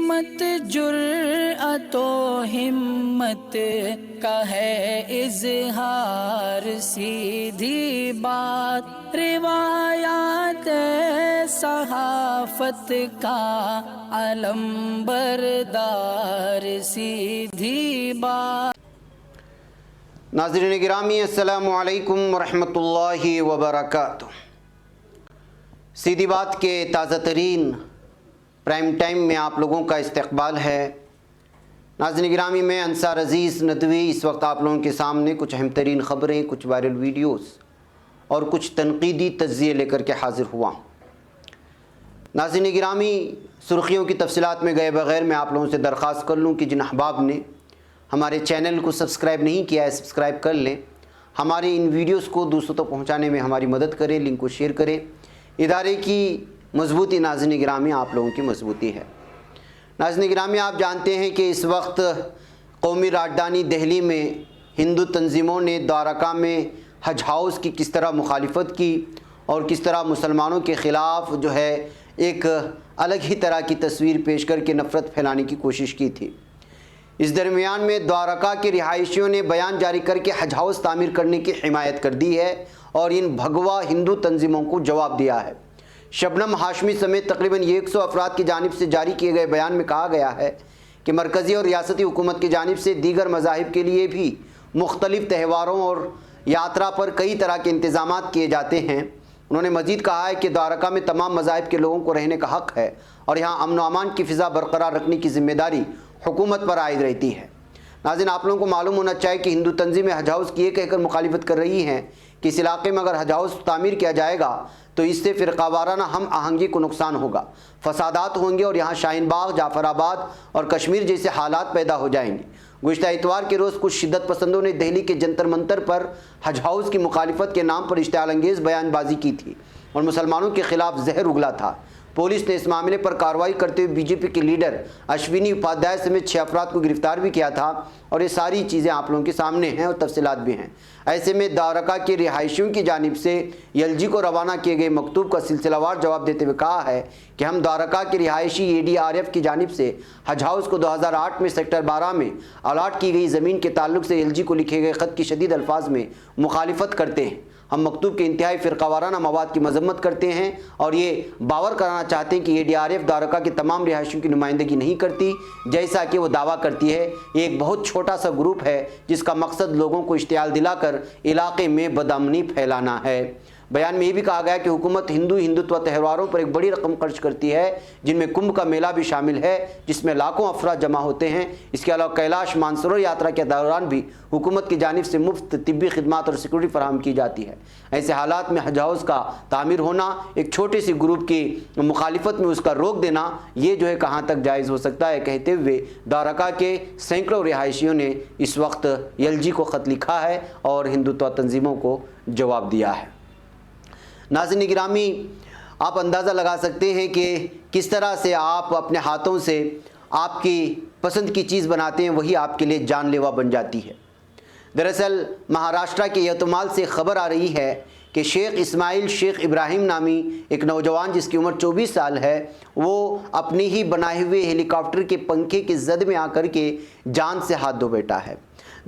سمت جرأت و ہمت کا ہے اظہار، سیدھی بات روایات صحافت کا علم بردار، سیدھی بات۔ ناظرین گرامی السلام علیکم ورحمۃ اللہ وبرکاتہ۔ سیدھی بات کے تازہ ترین پرائم ٹائم میں آپ لوگوں کا استقبال ہے۔ ناظرین گرامی، میں انصار عزیز ندوی اس وقت آپ لوگوں کے سامنے کچھ اہم ترین خبریں، کچھ وائرل ویڈیوز اور کچھ تنقیدی تجزیے لے کر کے حاضر ہوا ہوں۔ ناظرین گرامی، سرخیوں کی تفصیلات میں گئے بغیر میں آپ لوگوں سے درخواست کر لوں کہ جن احباب نے ہمارے چینل کو سبسکرائب نہیں کیا ہے سبسکرائب کر لیں، ہماری ان ویڈیوز کو دوسروں تک پہنچانے میں ہماری مدد کریں، لنک کو شیئر کریں۔ ادارے کی مضبوطی ناظرین گرامی آپ لوگوں کی مضبوطی ہے۔ ناظرین گرامی، آپ جانتے ہیں کہ اس وقت قومی راجدھانی دہلی میں ہندو تنظیموں نے دوارکا میں حج ہاؤس کی کس طرح مخالفت کی اور کس طرح مسلمانوں کے خلاف جو ہے ایک الگ ہی طرح کی تصویر پیش کر کے نفرت پھیلانے کی کوشش کی تھی۔ اس درمیان میں دوارکا کے رہائشیوں نے بیان جاری کر کے حج ہاؤس تعمیر کرنے کی حمایت کر دی ہے اور ان بھگوا ہندو تنظیموں کو جواب دیا ہے۔ شبنم ہاشمی سمیت تقریباً 100 افراد کی جانب سے جاری کیے گئے بیان میں کہا گیا ہے کہ مرکزی اور ریاستی حکومت کی جانب سے دیگر مذاہب کے لیے بھی مختلف تہواروں اور یاترا پر کئی طرح کے انتظامات کیے جاتے ہیں۔ انہوں نے مزید کہا ہے کہ دوارکا میں تمام مذاہب کے لوگوں کو رہنے کا حق ہے اور یہاں امن و امان کی فضا برقرار رکھنے کی ذمہ داری حکومت پر عائد رہتی ہے۔ ناظرین، آپ لوگوں کو معلوم ہونا چاہیے کہ ہندو تنظیمیں حج ہاؤس کی یہ کہہ کر مخالفت کر رہی ہیں کہ اس علاقے میں اگر حج ہاؤس تعمیر کیا جائے گا تو اس سے فرقہ وارانہ ہم آہنگی کو نقصان ہوگا، فسادات ہوں گے اور یہاں شاہین باغ، جعفر آباد اور کشمیر جیسے حالات پیدا ہو جائیں گے۔ گزشتہ اتوار کے روز کچھ شدت پسندوں نے دہلی کے جنتر منتر پر حج ہاؤس کی مخالفت کے نام پر اشتعال انگیز بیان بازی کی تھی اور مسلمانوں کے خلاف زہر اگلا تھا۔ پولیس نے اس معاملے پر کارروائی کرتے ہوئے بی جے پی کے لیڈر اشونی اپادھیائے سمیت 6 افراد کو گرفتار بھی کیا تھا اور یہ ساری چیزیں آپ لوگوں کے سامنے ہیں اور تفصیلات بھی ہیں۔ ایسے میں دوارکا کے رہائشیوں کی جانب سے ایل جی کو روانہ کیے گئے مکتوب کا سلسلہ وار جواب دیتے ہوئے کہا ہے کہ ہم دوارکا کے رہائشی ADRF کی جانب سے حج ہاؤس کو 2008 میں سیکٹر 12 میں الاٹ کی گئی زمین کے تعلق سے ایل جی کو لکھے گئے خط کی شدید الفاظ میں مخالفت کرتے ہیں۔ ہم مکتوب کے انتہائی فرقہ وارانہ مواد کی مذمت کرتے ہیں اور یہ باور کرانا چاہتے ہیں کہ ADRF دوارکا کے تمام رہائشیوں کی نمائندگی نہیں کرتی جیسا کہ وہ دعویٰ کرتی ہے۔ یہ ایک بہت چھوٹا سا گروپ ہے جس کا مقصد لوگوں کو اشتعال دلا کر علاقے میں بدامنی پھیلانا ہے۔ بیان میں یہ بھی کہا گیا کہ حکومت ہندوتوا تہواروں پر ایک بڑی رقم خرچ کرتی ہے جن میں کمبھ کا میلہ بھی شامل ہے جس میں لاکھوں افراد جمع ہوتے ہیں۔ اس کے علاوہ کیلاش مانسروور یاترا کے دوران بھی حکومت کی جانب سے مفت طبی خدمات اور سیکورٹی فراہم کی جاتی ہے۔ ایسے حالات میں حج ہاؤس کا تعمیر ہونا، ایک چھوٹے سی گروپ کی مخالفت میں اس کا روک دینا، یہ جو ہے کہاں تک جائز ہو سکتا ہے، کہتے ہوئے دوارکا کے سینکڑوں رہائشیوں نے اس وقت ایل جی کو خط لکھا ہے اور ہندوتوا تنظیموں کو جواب دیا ہے۔ ناظرین گرامی، آپ اندازہ لگا سکتے ہیں کہ کس طرح سے آپ اپنے ہاتھوں سے آپ کی پسند کی چیز بناتے ہیں، وہی آپ کے لیے جان لیوا بن جاتی ہے۔ دراصل مہاراشٹرا کے یتمال سے خبر آ رہی ہے کہ شیخ اسماعیل شیخ ابراہیم نامی ایک نوجوان جس کی عمر 24 سال ہے، وہ اپنی ہی بنائے ہوئے ہیلی کاپٹر کے پنکھے کی زد میں آ کر کے جان سے ہاتھ دھو بیٹھا ہے۔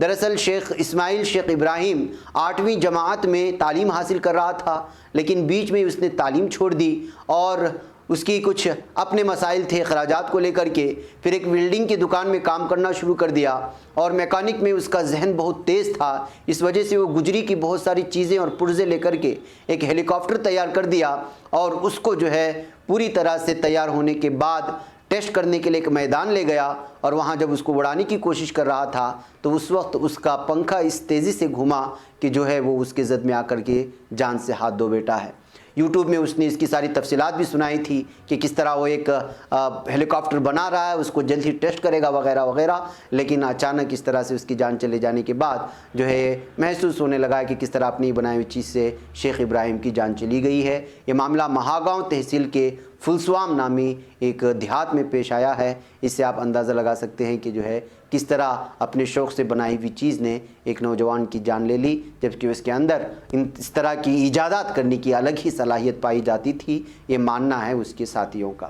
دراصل شیخ اسماعیل شیخ ابراہیم 8ویں جماعت میں تعلیم حاصل کر رہا تھا، لیکن بیچ میں اس نے تعلیم چھوڑ دی اور اس کی کچھ اپنے مسائل تھے اخراجات کو لے کر کے، پھر ایک ویلڈنگ کی دکان میں کام کرنا شروع کر دیا اور میکینک میں اس کا ذہن بہت تیز تھا۔ اس وجہ سے وہ گجری کی بہت ساری چیزیں اور پرزے لے کر کے ایک ہیلی کاپٹر تیار کر دیا اور اس کو جو ہے پوری طرح سے تیار ہونے کے بعد ٹیسٹ کرنے کے لیے ایک میدان لے گیا اور وہاں جب اس کو اڑانے کی کوشش کر رہا تھا تو اس وقت اس کا پنکھا اس تیزی سے گھوما کہ جو ہے وہ اس کے زد میں آ کر کے جان سے ہاتھ دھو بیٹھا ہے۔ یوٹیوب میں اس نے اس کی ساری تفصیلات بھی سنائی تھی کہ کس طرح وہ ایک ہیلی کاپٹر بنا رہا ہے، اس کو جلد ہی ٹیسٹ کرے گا وغیرہ وغیرہ، لیکن اچانک اس طرح سے اس کی جان چلے جانے کے بعد جو ہے محسوس ہونے لگا ہے کہ کس طرح اپنی بنائی ہوئی چیز سے شیخ ابراہیم کی جان چلی گئی ہے۔ یہ معاملہ مہاگاؤں تحصیل کے فلسوام نامی ایک دیہات میں پیش آیا ہے۔ اس سے آپ اندازہ لگا سکتے ہیں کہ جو ہے کس طرح اپنے شوق سے بنائی ہوئی چیز نے ایک نوجوان کی جان لے لی، جبکہ اس کے اندر اس طرح کی ایجادات کرنے کی الگ ہی صلاحیت پائی جاتی تھی، یہ ماننا ہے اس کے ساتھیوں کا۔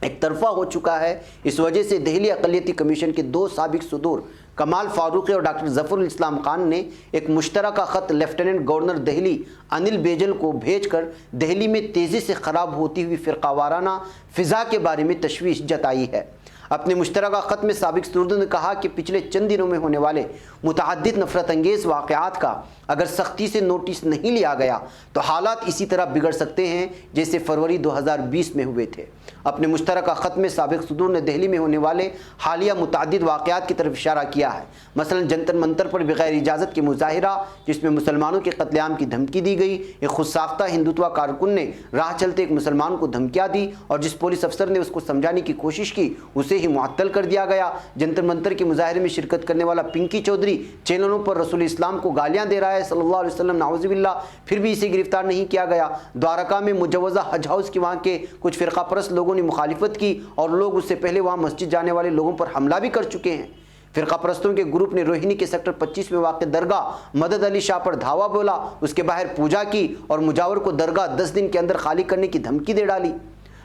ایک طرفہ ہو چکا ہے۔ اس وجہ سے دہلی اقلیتی کمیشن کے 2 سابق صدور کمال فاروقی اور ڈاکٹر ظفر الاسلام خان نے ایک مشترکہ خط لیفٹیننٹ گورنر دہلی انل بیجل کو بھیج کر دہلی میں تیزی سے خراب ہوتی ہوئی فرقہ وارانہ فضا کے بارے میں تشویش جتائی ہے۔ اپنے مشترکہ خط میں سابق صدور نے کہا کہ پچھلے چند دنوں میں ہونے والے متعدد نفرت انگیز واقعات کا اگر سختی سے نوٹس نہیں لیا گیا تو حالات اسی طرح بگڑ سکتے ہیں جیسے فروری 2020 میں ہوئے تھے۔ اپنے مشترکہ خط میں سابق صدور نے دہلی میں ہونے والے حالیہ متعدد واقعات کی طرف اشارہ کیا ہے، مثلا جنتر منتر پر بغیر اجازت کے مظاہرہ جس میں مسلمانوں کے قتل عام کی دھمکی دی گئی، ایک خود ساختہ ہندوتوا کارکن نے راہ چلتے ایک مسلمان کو دھمکیاں دی اور جس پولیس افسر نے اس کو سمجھانے کی کوشش کی اسے ہی معطل کر دیا گیا۔ جنتر منتر کے مظاہرے میں شرکت کرنے والا پنکی چودھری چینلوں پر رسول اسلام کو گالیاں دے رہا ہے صلی اللہ علیہ وسلم، نعوذ باللہ، پھر بھی اسے گرفتار نہیں کیا گیا۔ دوارکا میں مجوزہ حج ہاؤس کی وہاں کے کچھ فرقہ پرست لوگوں نے مخالفت کی اور لوگ اس سے پہلے وہاں مسجد جانے والے لوگوں پر حملہ بھی کر چکے ہیں۔ فرقہ پرستوں کے گروپ نے روہنی کے سیکٹر 25 میں واقع درگاہ مدد علی شاہ پر دھاوا بولا، اس کے باہر پوجا کی اور مجاور کو درگاہ 10 دن کے اندر خالی کرنے کی دھمکی دے ڈالی۔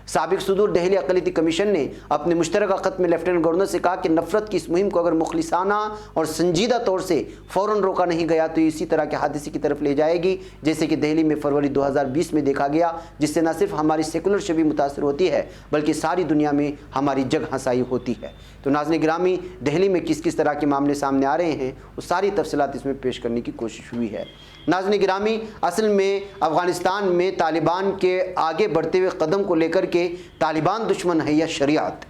سابق صدور دہلی اقلیتی کمیشن نے اپنے مشترکہ خط میں لیفٹیننٹ گورنر سے کہا کہ نفرت کی اس مہم کو اگر مخلصانہ اور سنجیدہ طور سے فوراً روکا نہیں گیا تو اسی طرح کے حادثے کی طرف لے جائے گی جیسے کہ دہلی میں فروری 2020 میں دیکھا گیا، جس سے نہ صرف ہماری سیکولر شبی متاثر ہوتی ہے بلکہ ساری دنیا میں ہماری جگ ہنسائی ہوتی ہے۔ تو ناظرین گرامی، دہلی میں کس طرح کے معاملے سامنے آ رہے ہیں وہ ساری تفصیلات اس میں پیش کرنے کی کوشش ہوئی ہے۔ ناظرین گرامی، اصل میں افغانستان میں طالبان کے آگے بڑھتے ہوئے قدم کو لے کر کے طالبان دشمن ہے یا شریعت،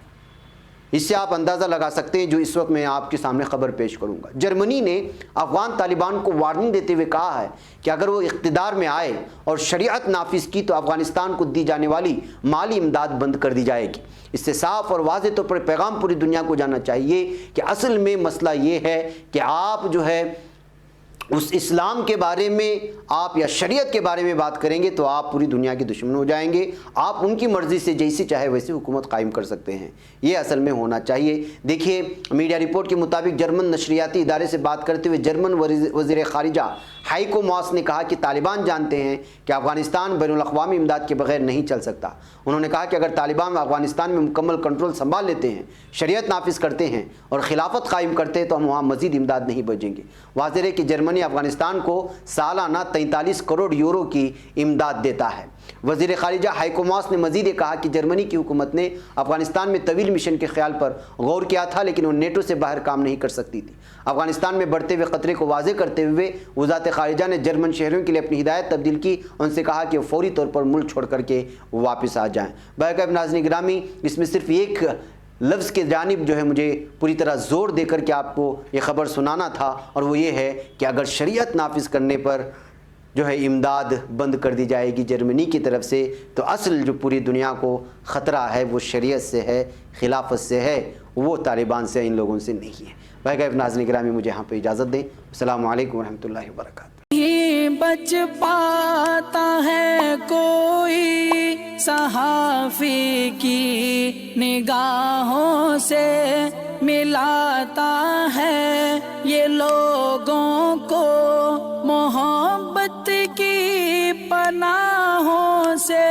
اس سے آپ اندازہ لگا سکتے ہیں جو اس وقت میں آپ کے سامنے خبر پیش کروں گا۔ جرمنی نے افغان طالبان کو وارننگ دیتے ہوئے کہا ہے کہ اگر وہ اقتدار میں آئے اور شریعت نافذ کی تو افغانستان کو دی جانے والی مالی امداد بند کر دی جائے گی۔ اس سے صاف اور واضح طور پر پیغام پوری دنیا کو جانا چاہیے کہ اصل میں مسئلہ یہ ہے کہ آپ جو ہے اس اسلام کے بارے میں آپ یا شریعت کے بارے میں بات کریں گے تو آپ پوری دنیا کے دشمن ہو جائیں گے۔ آپ ان کی مرضی سے جیسی چاہے ویسی حکومت قائم کر سکتے ہیں، یہ اصل میں ہونا چاہیے۔ دیکھیے، میڈیا رپورٹ کے مطابق جرمن نشریاتی ادارے سے بات کرتے ہوئے جرمن وزیر خارجہ ہائیکو ماس نے کہا کہ طالبان جانتے ہیں کہ افغانستان بین الاقوامی امداد کے بغیر نہیں چل سکتا۔ انہوں نے کہا کہ اگر طالبان افغانستان میں مکمل کنٹرول سنبھال لیتے ہیں، شریعت نافذ کرتے ہیں اور خلافت قائم کرتے ہیں تو ہم وہاں مزید امداد نہیں بھیجیں گے۔ واضح ہے کہ جرمنی افغانستان کو سالانہ 43 کروڑ یورو کی امداد دیتا ہے۔ وزیر خارجہ ہائیکو ماس نے مزید یہ کہا کہ جرمنی کی حکومت نے افغانستان میں طویل مشن کے خیال پر غور کیا تھا لیکن وہ نیٹو سے باہر کام نہیں کر سکتی تھی۔ افغانستان میں بڑھتے ہوئے خطرے کو واضح کرتے ہوئے وزارت خارجہ نے جرمن شہریوں کے لیے اپنی ہدایت تبدیل کی، ان سے کہا کہ وہ فوری طور پر ملک چھوڑ کر کے واپس آ جائیں۔ باقی ناظرین گرامی، اس میں صرف ایک لفظ کے جانب جو ہے مجھے پوری طرح زور دے کر کے آپ کو یہ خبر سنانا تھا، اور وہ یہ ہے کہ اگر شریعت نافذ کرنے پر جو ہے امداد بند کر دی جائے گی جرمنی کی طرف سے تو اصل جو پوری دنیا کو خطرہ ہے وہ شریعت سے ہے، خلافت سے ہے، وہ طالبان سے، ان لوگوں سے نہیں ہے۔ باقی ناظرین گرامی، مجھے یہاں پہ اجازت دیں۔ السلام علیکم ورحمۃ اللہ وبرکاتہ۔ بچ پاتا ہے کوئی صحافی کی نگاہوں سے، ملاتا ہے یہ لوگوں کو محبت کی پناہوں سے،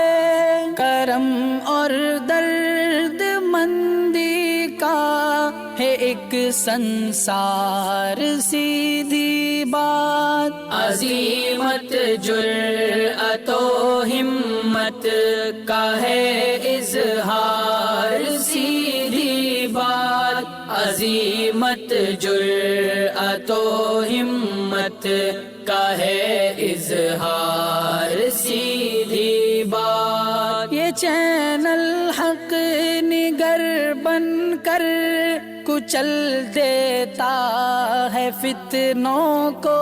کرم اور درد مندی کا ہے ایک سنسار، سیدھی بات، عظیمت جرأت و ہمت کا ہے اظہار، سیدھی بات، عظیمت جرأت و ہمت کا ہے اظہار، سیدھی بات۔ یہ چینل حق نگر بن کر کچل دیتا ہے فتنوں کو،